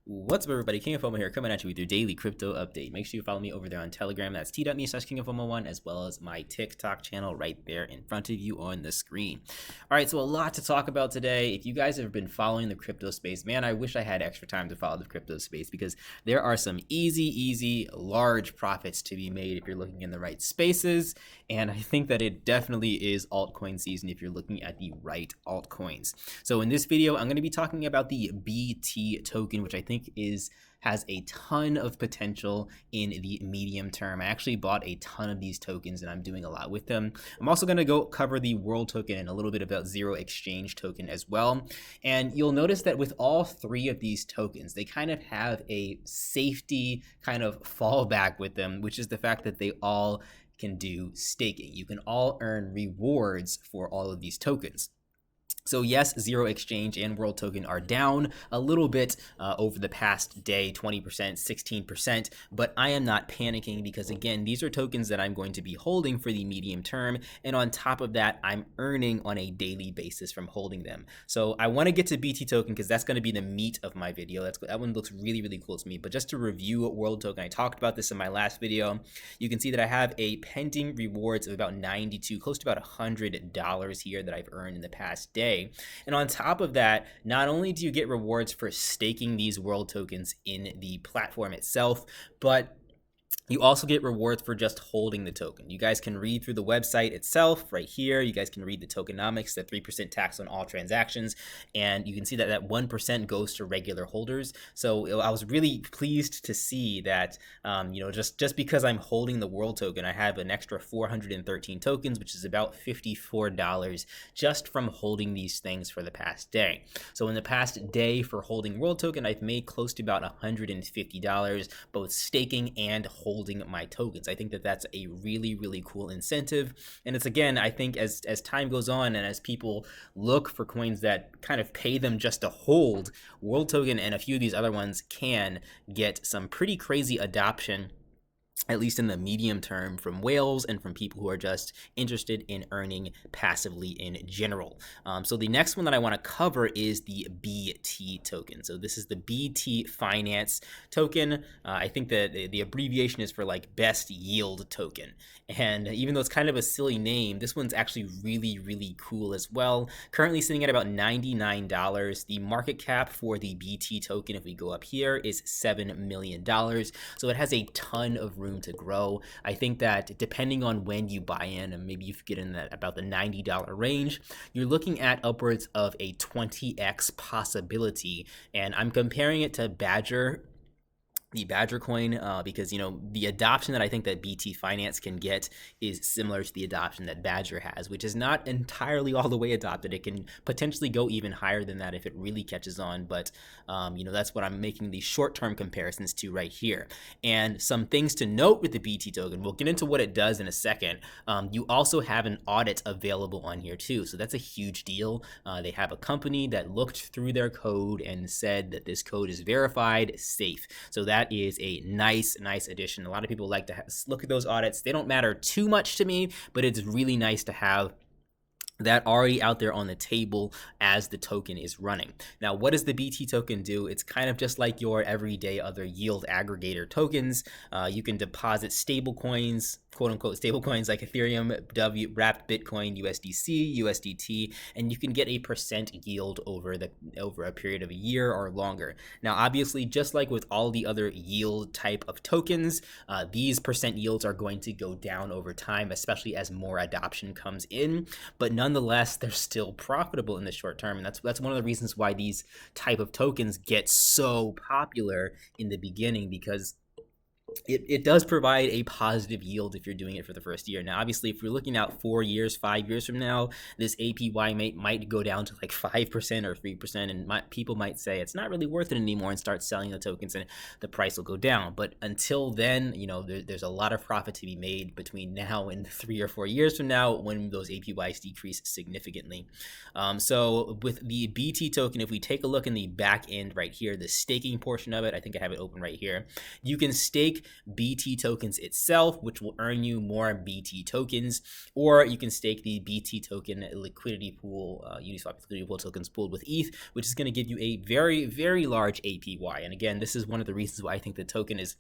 What's up, everybody? King of Fomo here, coming at you with your daily crypto update. Make sure you follow me over there on Telegram. That's t.me/KingofFomo1, as well as my TikTok channel right there in front of you on the screen. All right, so a lot to talk about today. If you guys have been following the crypto space, man, I wish I had extra time to follow the crypto space because there are some easy, large profits to be made if you're looking in the right spaces. And I think that it definitely is altcoin season if you're looking at the right altcoins. So in this video, I'm going to be talking about the BT token, which I think has a ton of potential in the medium term. I actually bought a ton of these tokens and I'm doing a lot with them. I'm also going to go cover the World token and a little bit about Zero Exchange token as well. And you'll notice that with all three of these tokens, they kind of have a safety kind of fallback with them, which is the fact that they all can do staking. You can all earn rewards for all of these tokens. So yes, Zero Exchange and World Token are down a little bit over the past day, 20%, 16%, but I am not panicking because again, these are tokens that I'm going to be holding for the medium term. And on top of that, I'm earning on a daily basis from holding them. So I want to get to BT token because that's going to be the meat of my video. That one looks really cool to me. But just to review World Token, I talked about this in my last video. You can see that I have a pending rewards of about 92, close to about $100 here that I've earned in the past day. And on top of that, not only do you get rewards for staking these World tokens in the platform itself, but you also get rewards for just holding the token. You guys can read through the website itself right here. You guys can read the tokenomics, the 3% tax on all transactions, and you can see that that 1% goes to regular holders. So I was really pleased to see that, just because I'm holding the World token, I have an extra 413 tokens, which is about $54 just from holding these things for the past day. So in the past day for holding World token, I've made close to about $150, both staking and holding my tokens. I think that that's a really cool incentive. And it's, again, I think as time goes on and as people look for coins that kind of pay them just to hold, World token and a few of these other ones can get some pretty crazy adoption, at least in the medium term, from whales and from people who are just interested in earning passively in general. So the next one that I want to cover is the BT token. So this is the BT.Finance token. I think that the abbreviation is for like best yield token. And even though it's kind of a silly name, this one's actually really cool as well. Currently sitting at about $99. The market cap for the BT token, if we go up here, is $7 million. So it has a ton of room to grow. I think that depending on when you buy in, and maybe you get in that about the $90 range, you're looking at upwards of a 20x possibility. And I'm comparing it to the Badger coin, because the adoption that I think that BT.Finance can get is similar to the adoption that Badger has, which is not entirely all the way adopted. It can potentially go even higher than that if it really catches on, but that's what I'm making these short-term comparisons to right here. And some things to note with the BT token, we'll get into what it does in a second. You also have an audit available on here too, so that's a huge deal. They have a company that looked through their code and said that this code is verified, safe. So that is a nice addition. A lot of people like to look at those audits. They don't matter too much to me, but it's really nice to have that already out there on the table as the token is running. Now, what does the BT token do? It's kind of just like your everyday other yield aggregator tokens. You can deposit stable coins, quote unquote stable coins like Ethereum, wrapped Bitcoin, USDC, USDT, and you can get a % yield over a period of a year or longer. Now, obviously, just like with all the other yield type of tokens, these % yields are going to go down over time, especially as more adoption comes in. But nonetheless, they're still profitable in the short term, and that's one of the reasons why these type of tokens get so popular in the beginning, because it does provide a positive yield if you're doing it for the first year. Now, obviously, if you're looking out 4 years, 5 years from now, this APY might go down to like 5% or 3%, and people might say it's not really worth it anymore and start selling the tokens, and the price will go down. But until then, there's a lot of profit to be made between now and 3 or 4 years from now when those APYs decrease significantly. So with the BT token, if we take a look in the back end right here, the staking portion of it, I think I have it open right here. You can stake stake BT tokens itself, which will earn you more BT tokens, or you can stake the BT token liquidity pool, Uniswap liquidity pool tokens pooled with ETH, which is going to give you a very, very large APY. And again, this is one of the reasons why I think the token is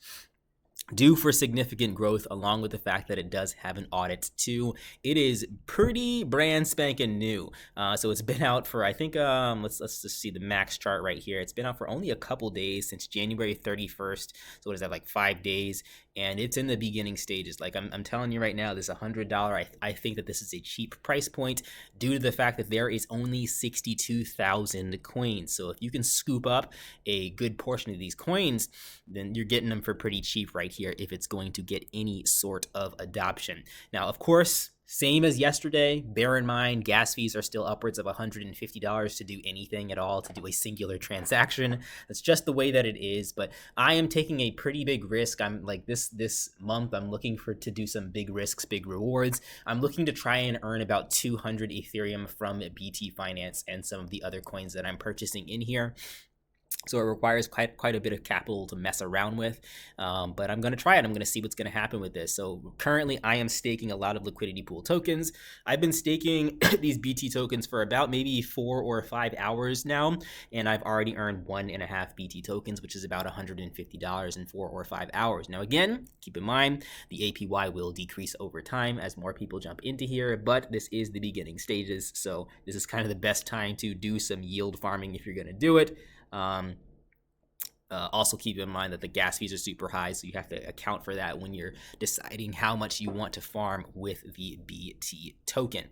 due for significant growth, along with the fact that it does have an audit too. It is pretty brand spanking new. So it's been out for, I think, let's just see the max chart right here. It's been out for only a couple days, since January 31st. So what is that, like 5 days? And it's in the beginning stages. Like I'm telling you right now, this $100, I think that this is a cheap price point due to the fact that there is only 62,000 coins. So if you can scoop up a good portion of these coins, then you're getting them for pretty cheap right here if it's going to get any sort of adoption. Now, of course, same as yesterday, bear in mind, gas fees are still upwards of $150 to do anything at all, to do a singular transaction. That's just the way that it is. But I am taking a pretty big risk. I'm like this month, I'm looking to do some big risks, big rewards. I'm looking to try and earn about 200 Ethereum from BT.Finance and some of the other coins that I'm purchasing in here. So it requires quite a bit of capital to mess around with, but I'm going to try it. I'm going to see what's going to happen with this. So currently I am staking a lot of liquidity pool tokens. I've been staking these BT tokens for about maybe 4 or 5 hours now, and I've already earned 1.5 BT tokens, which is about $150 in 4 or 5 hours. Now again, keep in mind, the APY will decrease over time as more people jump into here, but this is the beginning stages, so this is kind of the best time to do some yield farming if you're going to do it. Also keep in mind that the gas fees are super high, so you have to account for that when you're deciding how much you want to farm with the BT token.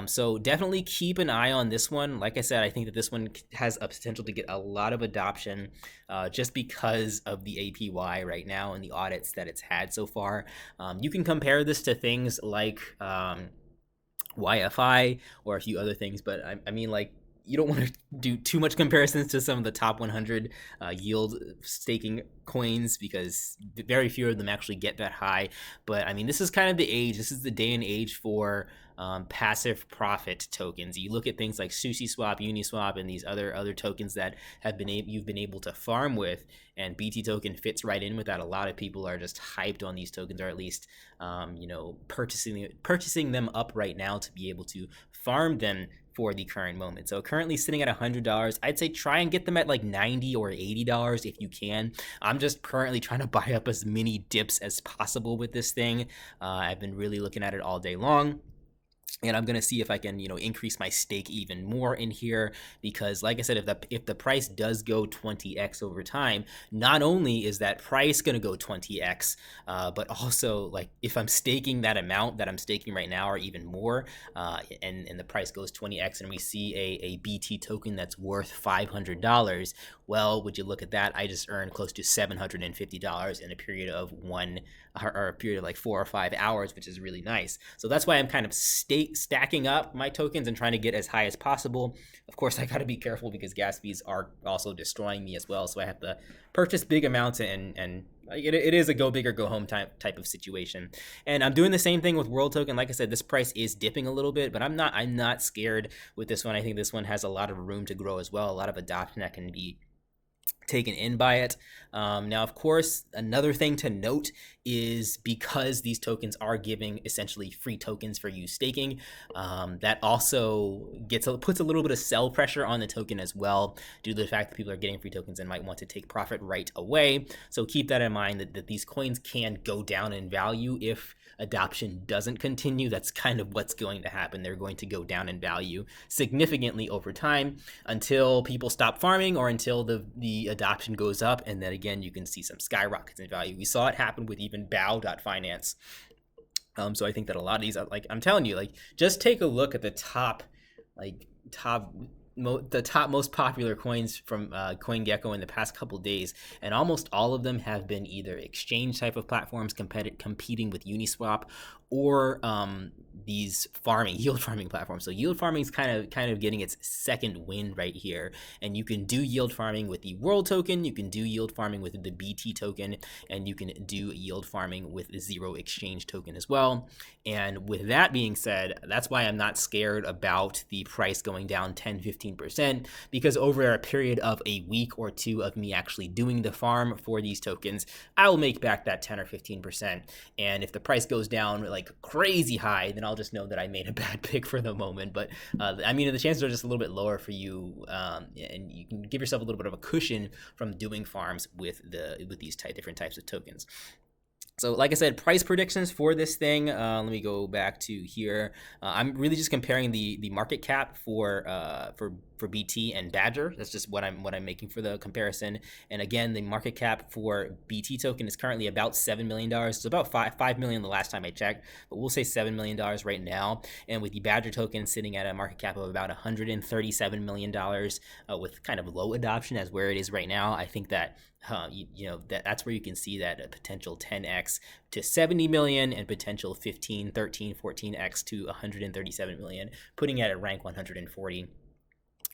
So definitely keep an eye on this one. Like I said, I think that this one has a potential to get a lot of adoption just because of the APY right now and the audits that it's had so far. You can compare this to things like YFI or a few other things, but I mean, like, you don't want to do too much comparisons to some of the top 100 yield staking coins, because very few of them actually get that high. But I mean, this is kind of the age. This is the day and age for passive profit tokens. You look at things like SushiSwap, Uniswap, and these other tokens that have you've been able to farm with, and BT token fits right in with that. A lot of people are just hyped on these tokens, or at least purchasing them up right now to be able to farm them for the current moment. So currently sitting at $100. I'd say try and get them at like $90 or $80 if you can. I'm just currently trying to buy up as many dips as possible with this thing. I've been really looking at it all day long. And I'm going to see if I can, increase my stake even more in here, because like I said, if the price does go 20x over time, not only is that price going to go 20x, but also, like, if I'm staking that amount that I'm staking right now or even more, and the price goes 20x and we see a BT token that's worth $500, well, would you look at that? I just earned close to $750 in a period of a period of like 4 or 5 hours, which is really nice. So that's why I'm kind of stacking up my tokens and trying to get as high as possible. Of course, I got to be careful because gas fees are also destroying me as well. So I have to purchase big amounts, and it is a go big or go home type of situation. And I'm doing the same thing with World Token. Like I said, this price is dipping a little bit, but I'm not scared with this one. I think this one has a lot of room to grow as well, a lot of adoption that can be taken in by it. Now, of course, another thing to note is, because these tokens are giving essentially free tokens for you staking, that also puts a little bit of sell pressure on the token as well, due to the fact that people are getting free tokens and might want to take profit right away. So keep that in mind, that these coins can go down in value if adoption doesn't continue. That's kind of what's going to happen. They're going to go down in value significantly over time until people stop farming, or until the adoption goes up, and then again you can see some skyrockets in value. We saw it happen with even BT.Finance. So I think that a lot of these, like I'm telling you, like, just take a look at the top most popular coins from CoinGecko in the past couple days, and almost all of them have been either exchange type of platforms competing with Uniswap, or these yield farming platforms. So yield farming is kind of getting its second wind right here, and you can do yield farming with the World token, you can do yield farming with the BT token, and you can do yield farming with the Zero Exchange token as well. And with that being said, that's why I'm not scared about the price going down 10, 15 15%, because over a period of a week or two of me actually doing the farm for these tokens, I will make back that 10 or 15%. And if the price goes down like crazy high, then I'll just know that I made a bad pick for the moment. But I mean, the chances are just a little bit lower for you, and you can give yourself a little bit of a cushion from doing farms with these different types of tokens. So like I said, price predictions for this thing, let me go back to here. I'm really just comparing the market cap for BT and Badger. That's just what I'm making for the comparison. And again, the market cap for BT token is currently about $7 million. It's about $5 million the last time I checked, but we'll say $7 million right now. And with the Badger token sitting at a market cap of about $137 million, with kind of low adoption as where it is right now, I think that that's where you can see that a potential 10x to 70 million and potential 15, 13, 14x to 137 million, putting it at rank 140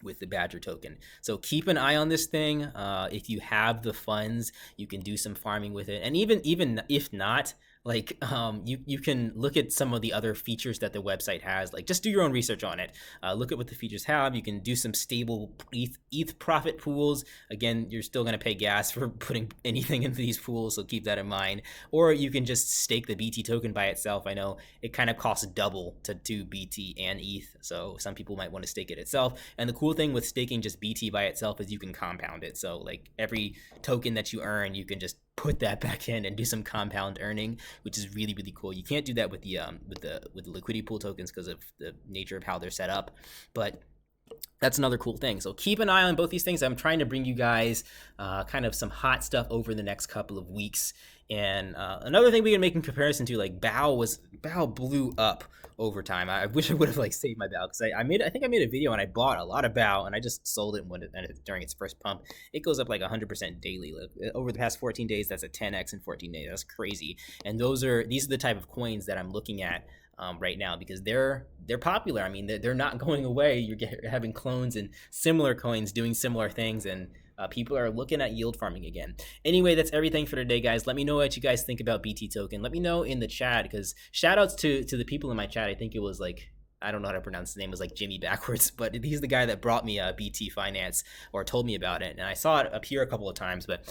with the Badger token. So keep an eye on this thing. If you have the funds, you can do some farming with it. And even if not, like you can look at some of the other features that the website has. Like, just do your own research on it. Look at what the features have. You can do some stable ETH profit pools. Again, you're still going to pay gas for putting anything into these pools, so keep that in mind. Or you can just stake the BT token by itself. I know it kind of costs double to do BT and ETH, so some people might want to stake it itself. And the cool thing with staking just BT by itself is you can compound it. So like every token that you earn, you can just put that back in and do some compound earning, which is really, really cool. You can't do that with the liquidity pool tokens because of the nature of how they're set up, but that's another cool thing. So keep an eye on both these things. I'm trying to bring you guys kind of some hot stuff over the next couple of weeks. And another thing we can make in comparison to, like, BAO blew up over time. I wish I would have like saved my BAO, because I think I made a video and I bought a lot of BAO and I just sold it during its first pump. It goes up like 100% daily. Like, over the past 14 days, that's a 10x in 14 days. That's crazy. And these are the type of coins that I'm looking at right now, because they're popular. I mean, they're not going away. You're having clones and similar coins doing similar things, and people are looking at yield farming again. Anyway, that's everything for today, guys. Let me know what you guys think about BT token. Let me know in the chat, because shout outs to the people in my chat. I think it was like, I don't know how to pronounce his name. It was like Jimmy backwards, but he's the guy that brought me BT.Finance, or told me about it. And I saw it appear a couple of times, but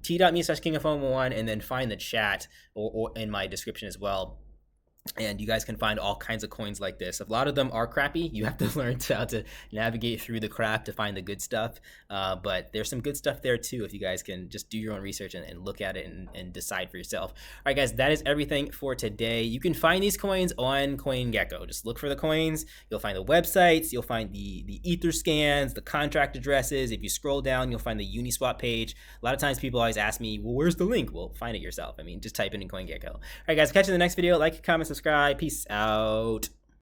t.me/KingofFomo1, and then find the chat or in my description as well. And you guys can find all kinds of coins like this. A lot of them are crappy. You have to learn how to navigate through the crap to find the good stuff. But there's some good stuff there too, if you guys can just do your own research and look at it and decide for yourself. All right, guys, that is everything for today. You can find these coins on CoinGecko. Just look for the coins. You'll find the websites. You'll find the Ether scans, the contract addresses. If you scroll down, you'll find the Uniswap page. A lot of times people always ask me, well, where's the link? Well, find it yourself. I mean, just type it in CoinGecko. All right, guys, catch you in the next video. Like, comment, subscribe. Peace out.